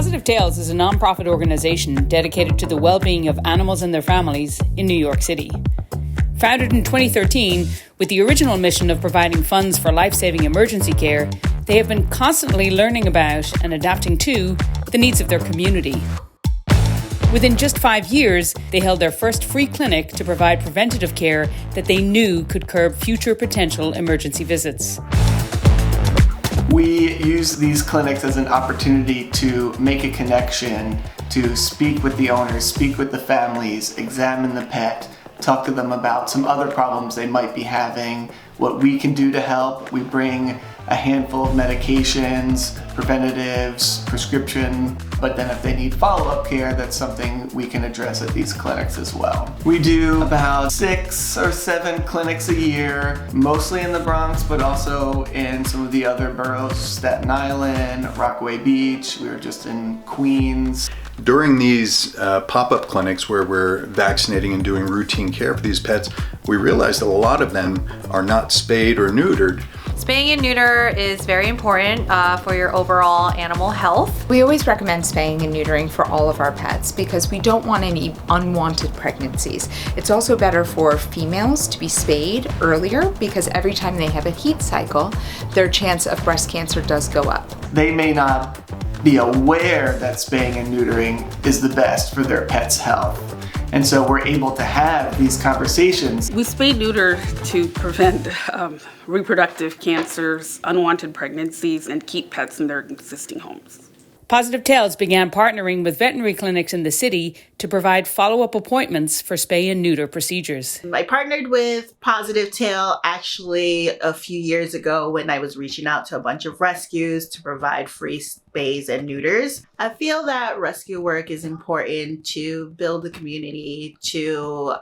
Positive Tales is a non-profit organization dedicated to the well-being of animals and their families in New York City. Founded in 2013 with the original mission of providing funds for life-saving emergency care, they have been constantly learning about and adapting to the needs of their community. Within just 5 years, they held their first free clinic to provide preventative care that they knew could curb future potential emergency visits. We use these clinics as an opportunity to make a connection, to speak with the owners, speak with the families, examine the pet, talk to them about some other problems they might be having, what we can do to help. We bring a handful of medications, preventatives, prescription, but then if they need follow-up care, that's something we can address at these clinics as well. We do about 6 or 7 clinics a year, mostly in the Bronx, but also in some of the other boroughs, Staten Island, Rockaway Beach. We were just in Queens. During these pop-up clinics where we're vaccinating and doing routine care for these pets, we realized that a lot of them are not spayed or neutered. Spaying and neuter is very important for your overall animal health. We always recommend spaying and neutering for all of our pets because we don't want any unwanted pregnancies. It's also better for females to be spayed earlier because every time they have a heat cycle, their chance of breast cancer does go up. They may not be aware that spaying and neutering is the best for their pet's health. And so we're able to have these conversations. We spay neuter to prevent reproductive cancers, unwanted pregnancies, and keep pets in their existing homes. Positive Tales began partnering with veterinary clinics in the city to provide follow-up appointments for spay and neuter procedures. I partnered with Positive Tail actually a few years ago when I was reaching out to a bunch of rescues to provide free spays and neuters. I feel that rescue work is important to build the community, to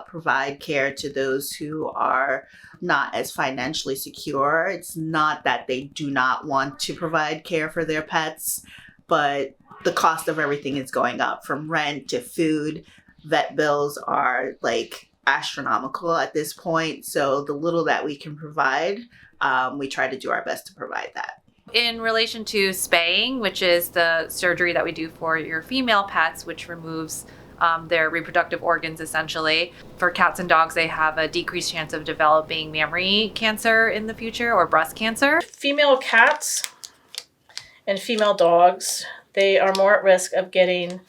provide care to those who are not as financially secure. It's not that they do not want to provide care for their pets, but the cost of everything is going up, from rent to food. Vet bills are like astronomical at this point. So the little that we can provide, we try to do our best to provide that. In relation to spaying, which is the surgery that we do for your female pets, which removes their reproductive organs essentially. For cats and dogs, they have a decreased chance of developing mammary cancer in the future or breast cancer. Female cats and female dogs, they are more at risk of getting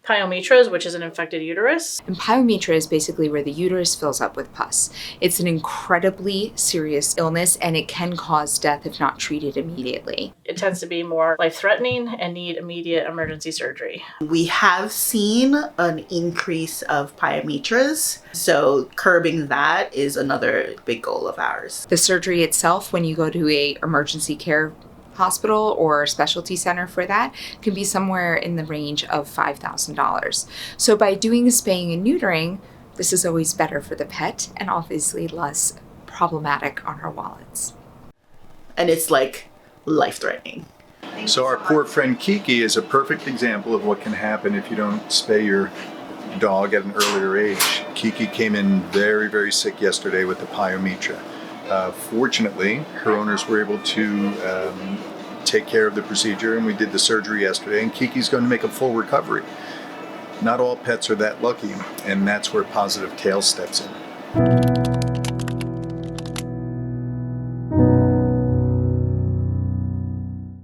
pyometras, which is an infected uterus. And pyometra is basically where the uterus fills up with pus. It's an incredibly serious illness and it can cause death if not treated immediately. It tends to be more life-threatening and need immediate emergency surgery. We have seen an increase of pyometras, so curbing that is another big goal of ours. The surgery itself, when you go to a emergency care hospital or specialty center for that, can be somewhere in the range of $5,000. So by doing the spaying and neutering, this is always better for the pet and obviously less problematic on our wallets. And it's like life-threatening. So our poor friend Kiki is a perfect example of what can happen if you don't spay your dog at an earlier age. Kiki came in very, very sick yesterday with the pyometra. Fortunately, her owners were able to take care of the procedure, and we did the surgery yesterday, and Kiki's going to make a full recovery. Not all pets are that lucky, and that's where Positive Tales steps in.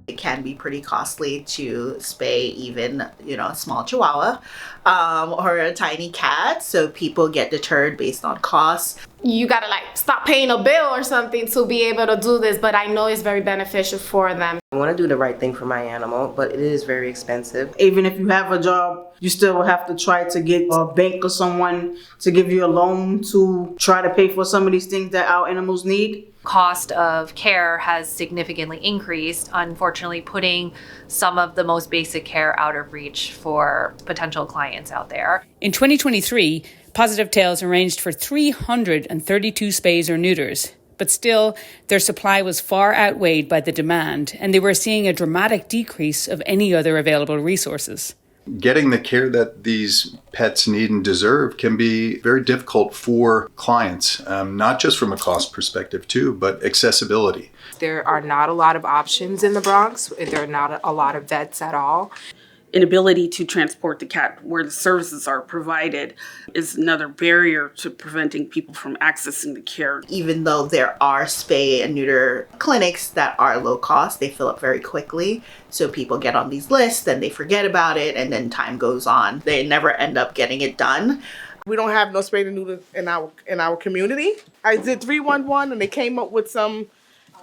It can be pretty costly to spay even, a small chihuahua or a tiny cat, so people get deterred based on costs. You gotta stop paying a bill or something to be able to do this, but I know it's very beneficial for them. I want to do the right thing for my animal, but it is very expensive. Even if you have a job, you still have to try to get a bank or someone to give you a loan to try to pay for some of these things that our animals need. Cost of care has significantly increased, unfortunately putting some of the most basic care out of reach for potential clients out there. In 2023, Positive Tales arranged for 332 spays or neuters, but still, their supply was far outweighed by the demand, and they were seeing a dramatic decrease of any other available resources. Getting the care that these pets need and deserve can be very difficult for clients, not just from a cost perspective too, but accessibility. There are not a lot of options in the Bronx. There are not a lot of vets at all. inability to transport the cat where the services are provided is another barrier to preventing people from accessing the care. Even though there are spay and neuter clinics that are low cost, they fill up very quickly. So people get on these lists, then they forget about it, and then time goes on. They never end up getting it done. We don't have no spay and neuter in our community. I did 311 and they came up with some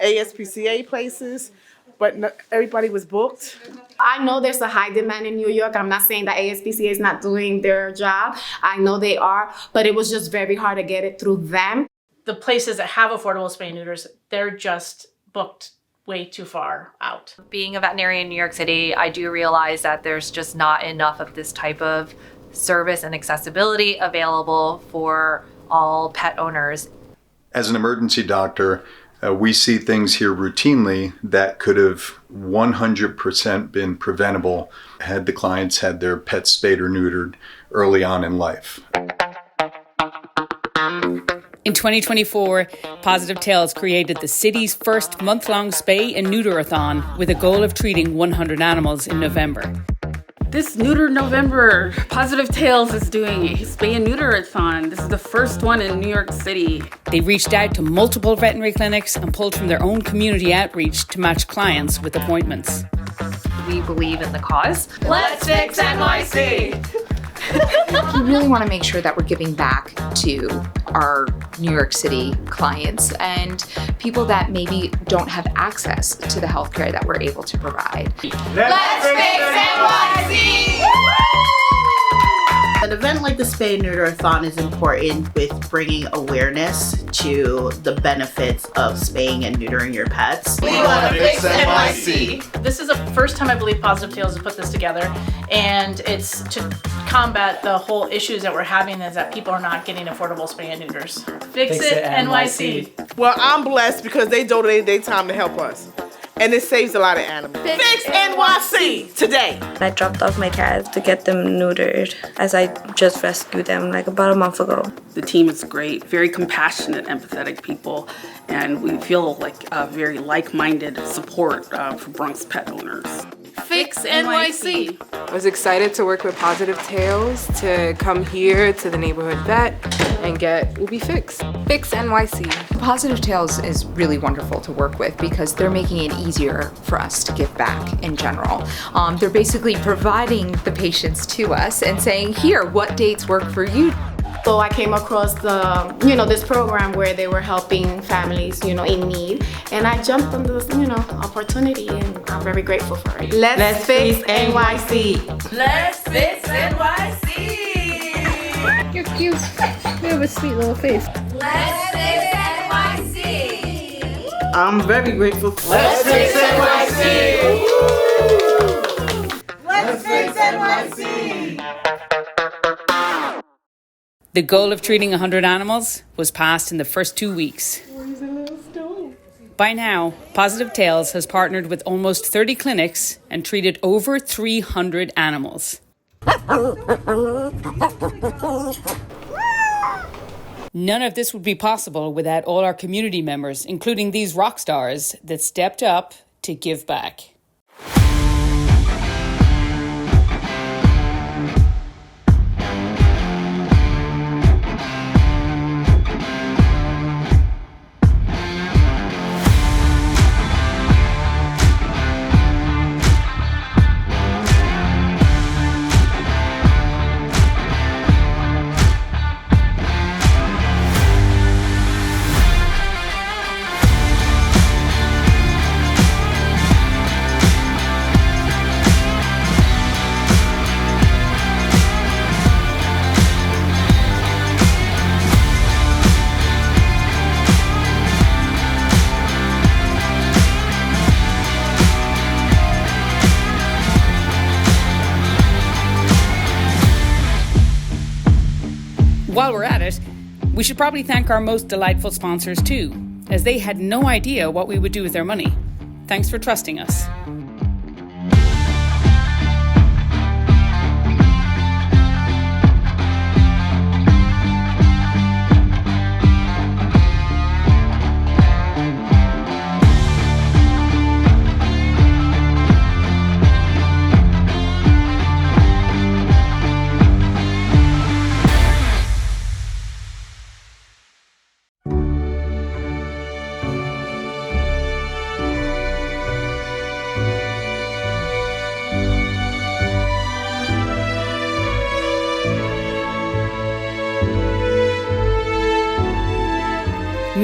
ASPCA places, but everybody was booked. I know there's a high demand in New York. I'm not saying that ASPCA is not doing their job. I know they are, but it was just very hard to get it through them. The places that have affordable spay and neuters, they're just booked way too far out. Being a veterinarian in New York City, I do realize that there's just not enough of this type of service and accessibility available for all pet owners. As an emergency doctor, we see things here routinely that could have 100% been preventable had the clients had their pets spayed or neutered early on in life. In 2024, Positive Tales created the city's first month-long spay and neuter-a-thon with a goal of treating 100 animals in November. This Neuter November, Positive Tales is doing a spay and neuter-a-thon. This is the first one in New York City. They reached out to multiple veterinary clinics and pulled from their own community outreach to match clients with appointments. We believe in the cause. Let's fix NYC! We really want to make sure that we're giving back to our New York City clients and people that maybe don't have access to the healthcare that we're able to provide. Let's fix NYC! An event like the Spay and Neuter-a-thon is important with bringing awareness to the benefits of spaying and neutering your pets. We want to fix NYC! This is the first time I believe Positive Tales has put this together, and it's to combat the whole issues that we're having is that people are not getting affordable spay and neuters. Fix it, NYC. Well, I'm blessed because they donated their time to help us. And it saves a lot of animals. Fix NYC today. I dropped off my cats to get them neutered as I just rescued them like about a month ago. The team is great, very compassionate, empathetic people, and we feel like a very like-minded support for Bronx pet owners. Fix NYC! I was excited to work with Positive Tales, to come here to the neighborhood vet and get Ubi fixed. Fix NYC. Positive Tales is really wonderful to work with because they're making it easier for us to give back in general. They're basically providing the patients to us and saying, here, what dates work for you? So I came across this program where they were helping families, in need. And I jumped on this, opportunity, and I'm very grateful for it. Let's fix NYC. Let's fix NYC. You're cute. You have a sweet little face. Let's fix NYC. I'm very grateful. Let's fix NYC. Let's fix NYC. The goal of treating 100 animals was passed in the first 2 weeks. By now, Positive Tales has partnered with almost 30 clinics and treated over 300 animals. None of this would be possible without all our community members, including these rock stars that stepped up to give back. While we're at it, we should probably thank our most delightful sponsors too, as they had no idea what we would do with their money. Thanks for trusting us.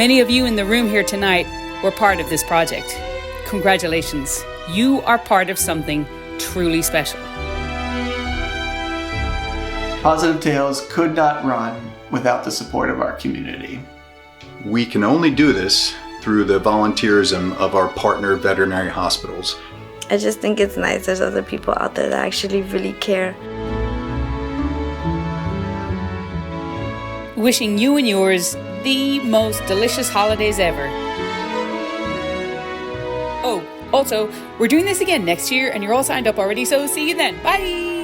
Many of you in the room here tonight were part of this project. Congratulations. You are part of something truly special. Positive Tales could not run without the support of our community. We can only do this through the volunteerism of our partner veterinary hospitals. I just think it's nice there's other people out there that actually really care. Wishing you and yours the most delicious holidays ever. Oh, also, we're doing this again next year and you're all signed up already, so see you then. Bye!